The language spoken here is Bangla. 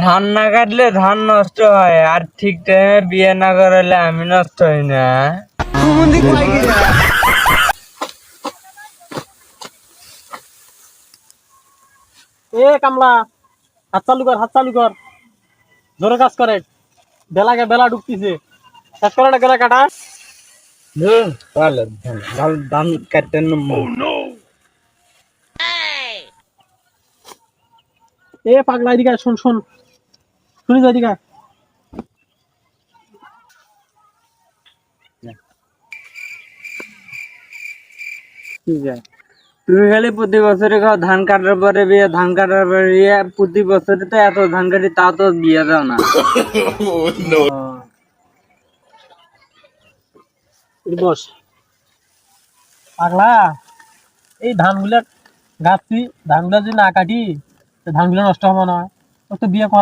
ধান না কাটলে ধান নষ্ট হয়, আর ঠিক টাইমে বিয়ে না করালে আমি নষ্ট হই না। এ কামলা, হাত চালু কর, জোরে কাজ করে। বেলা ঢুকতিছে, কাজ করে না, গেলা কাটা। ভালো ভালো ধান কাটতে এ পাগলা, এদিকে আয়, শোন, শুনি যা, এদিকে আয়। তুমি খালি প্রতি বছরে খাও ধান কাটার পরে বিয়ে, ধান কাটার পরে বিয়ে, প্রতি বছরে তো এত ধান কাটি, তাও তো বিয়ে দাও না। বস পাগলা, এই ধানগুলা গাছছি, ধানগুলা যদি না কাটি ধানগুলো নষ্ট হবো না। তোর তো বিয়ে করা